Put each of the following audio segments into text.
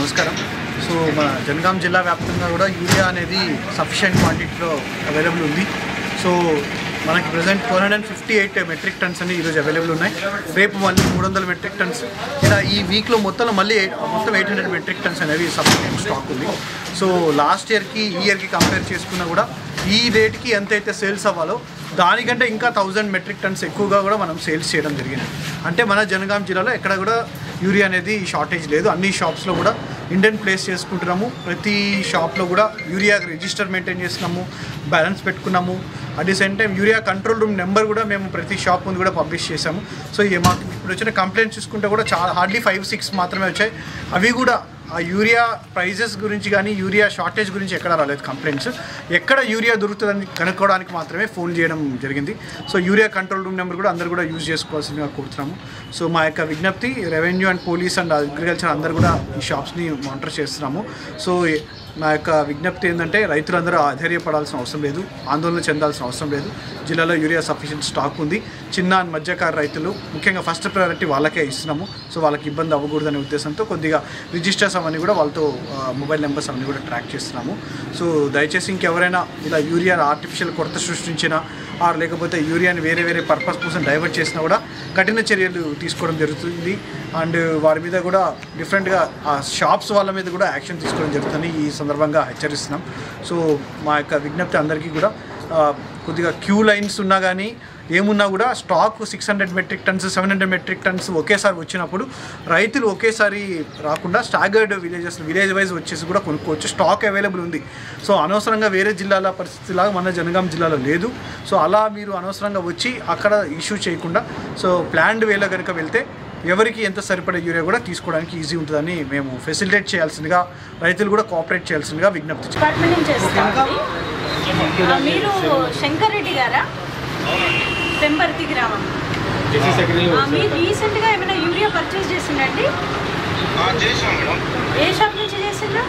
నమస్కారం. సో మన జనగాం జిల్లా వ్యాప్తంగా కూడా యూరియా అనేది సఫిషియెంట్ క్వాంటిటీలో అవైలబుల్ ఉంది. సో మనకి ప్రజెంట్ 458 మెట్రిక్ టన్స్ అని ఈరోజు అవైలబుల్ ఉన్నాయి. రేపు మళ్ళీ 300 మెట్రిక్ టన్స్, ఇలా ఈ వీక్లో మొత్తం 800 మెట్రిక్ టన్స్ అనేవి సఫిషియెంట్ స్టాక్ ఉంది. సో లాస్ట్ ఇయర్కి ఈ ఇయర్కి కంపేర్ చేసుకున్నా కూడా ఈ రేట్కి ఎంతైతే సేల్స్ అవ్వాలో దానికంటే ఇంకా 1000 మెట్రిక్ టన్స్ ఎక్కువగా కూడా మనం సేల్స్ చేయడం జరిగింది. అంటే మన జనగాం జిల్లాలో ఎక్కడ కూడా యూరియా అనేది షార్టేజ్ లేదు. అన్ని షాప్స్లో కూడా ఇండెంట్ ప్లేస్ చేసుకుంటున్నాము. ప్రతి షాప్లో కూడా యూరియా రిజిస్టర్ మెయింటైన్ చేస్తున్నాము, బ్యాలెన్స్ పెట్టుకున్నాము. At the same time urea control room number కూడా మేము ప్రతి షాప్ ముందు కూడా పబ్లిష్ చేశాము. సో మాకు ఇప్పుడు వచ్చిన కంప్లైంట్స్ చూసుకుంటే కూడా హార్డ్లీ 5-6 మాత్రమే వచ్చాయి. అవి కూడా ఆ యూరియా ప్రైజెస్ గురించి కానీ యూరియా షార్టేజ్ గురించి ఎక్కడ రాలేదు కంప్లైంట్స్. ఎక్కడ యూరియా దొరుకుతుందని కనుక్కోవడానికి మాత్రమే ఫోన్ చేయడం జరిగింది. So urea control room number కూడా అందరూ కూడా యూజ్ చేసుకోవాల్సిందిగా కోరుతున్నాము. సో మా యొక్క విజ్ఞప్తి, revenue and police and agriculture అందరూ కూడా ఈ షాప్స్ని మానిటర్ చేస్తున్నాము. సో నా యొక్క విజ్ఞప్తి ఏంటంటే రైతులందరూ ఆధైర్యపడాల్సిన అవసరం లేదు, ఆందోళన చెందాల్సిన అవసరం లేదు. జిల్లాలో యూరియా సఫిషియెంట్ స్టాక్ ఉంది. చిన్న మధ్యకారు రైతులు ముఖ్యంగా ఫస్ట్ ప్రయారిటీ వాళ్ళకే ఇస్తున్నాము. సో వాళ్ళకి ఇబ్బంది అవ్వకూడదనే ఉద్దేశంతో కొద్దిగా రిజిస్టర్స్ అవన్నీ కూడా వాళ్ళతో మొబైల్ నెంబర్స్ అవన్నీ కూడా ట్రాక్ చేస్తున్నాము. సో దయచేసి ఇంకెవరైనా ఇలా యూరియా ఆర్టిఫిషియల్ కొరత సృష్టించినా లేకపోతే యూరియాని వేరే పర్పస్ కోసం డైవర్ట్ చేసినా కూడా కఠిన చర్యలు తీసుకోవడం జరుగుతుంది. అండ్ వారి మీద కూడా డిఫరెంట్గా ఆ షాప్స్ వాళ్ళ మీద కూడా యాక్షన్ తీసుకోవడం జరుగుతుంది. ఈ సందర్భంగా హెచ్చరిస్తున్నాం. సో మా యొక్క విజ్ఞప్తి అందరికీ కూడా కొద్దిగా క్యూ లైన్స్ ఉన్నా కానీ ఏమున్నా కూడా stock 600 metric tons 700 metric tons ఒకేసారి వచ్చినప్పుడు రైతులు ఒకేసారి రాకుండా స్టాగర్డ్ విలేజ్ వైజ్ వచ్చేసి కూడా కొనుక్కోవచ్చు. స్టాక్ అవైలబుల్ ఉంది. సో అనవసరంగా వేరే జిల్లాల పరిస్థితిలాగా మన జనగాం జిల్లాలో లేదు. సో అలా మీరు అనవసరంగా వచ్చి అక్కడ ఇష్యూ చేయకుండా సో ప్లాన్డ్ వేలో కనుక వెళ్తే ఎవరికి ఎంత సరిపడే యూరియా కూడా తీసుకోవడానికి ఈజీ ఉంటుందని మేము ఫెసిలిటేట్ చేయాల్సిందిగా, రైతులు కూడా కోఆపరేట్ చేయాల్సిందిగా విజ్ఞప్తి చేస్తాం. మీరు శంకర్ రెడ్డి గారా? పెంబర్తి గ్రామం. మీరు రీసెంట్గా ఏమైనా యూరియా పర్చేస్ చేసిండండి? ఏ షాప్ నుంచి చేసిండ్రు?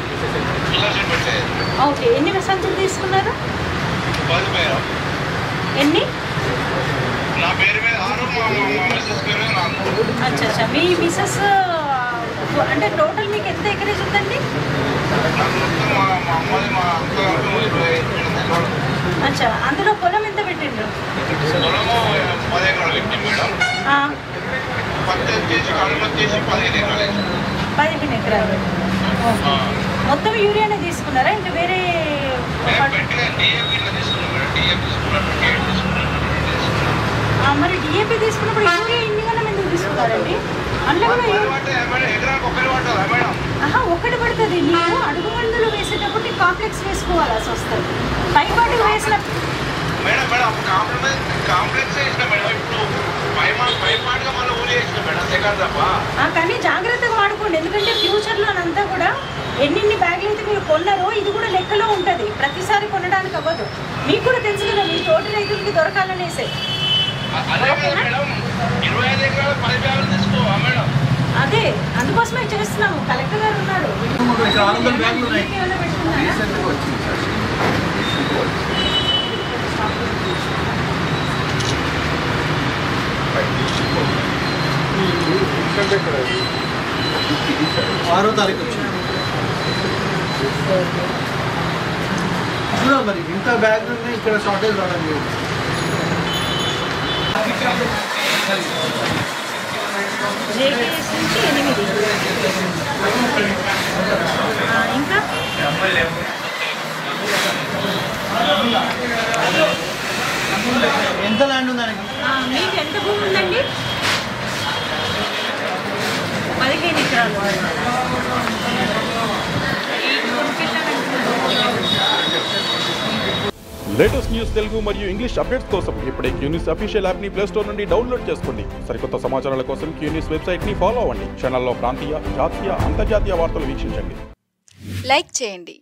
ఓకే. ఎన్ని సంచులు తీసుకున్నారు? ఎన్ని? అచ్చా. మీ మిసెస్ అంటే టోటల్ మీకు ఎంత ఎకరేజ్ ఉందండి? అచ్చా. అందులో పొలం ఎంత పెట్టిండ్రు? 15 ఎకరాలు. మొత్తం యూరియానే తీసుకున్నారా ఇంకా వేరే? మరి డిఏపి తీసుకున్నప్పుడు యూరియా ఇన్ని గణం ఎందుకు తీసుకున్నారండి? అందులో ఒకటి పడుతుంది. నీకు అడుగు మందులు వేసేటప్పుడు కాంప్లెక్స్ వేసుకోవాల్సి వస్తుంది. పైపాటు వేసిన కానీ జాగ్రత్తగా వాడుకోండి. ఎందుకంటే ఫ్యూచర్లో అంతా కూడా ఎన్ని బ్యాగులు అయితే మీరు కొన్నారో ఇది కూడా లెక్కలో ఉంటుంది. ప్రతిసారి కొనడానికి అవ్వదు. మీకు కూడా తెలుసు కదా, మీ తోటి రైతులకి దొరకాలనేసే. అదే అందుకోసమే చేస్తున్నాము. కలెక్టర్ గారు ఉన్నారు. ఆరో తారీఖు వచ్చింది. మరి ఇంత బ్యాగ్ ఉన్నాయి, ఇక్కడ షార్టేజ్ రావడం లేదు. JKS నుంచి 8. ఇంకా ఎంత ల్యాండ్ ఉందండి? మీకు ఎంత భూమి ఉందండి? 15 ఎకరాలు. లేటెస్ట్ న్యూస్ తెలుగు మరియు ఇంగ్లీష్ అప్డేట్స్ కోసం ఇప్పుడే క్యూన్యూస్ అఫీషియల్ యాప్ని ప్లే స్టోర్ నుండి డౌన్లోడ్ చేసుకోండి. సరికొత్త సమాచారాల కోసం క్యూన్యూస్ వెబ్సైట్ని ఫాలో అవ్వండి. ఛానల్లో ప్రాంతీయ, జాతీయ, అంతర్జాతీయ వార్తలు వీక్షించండి. లైక్ చేయండి.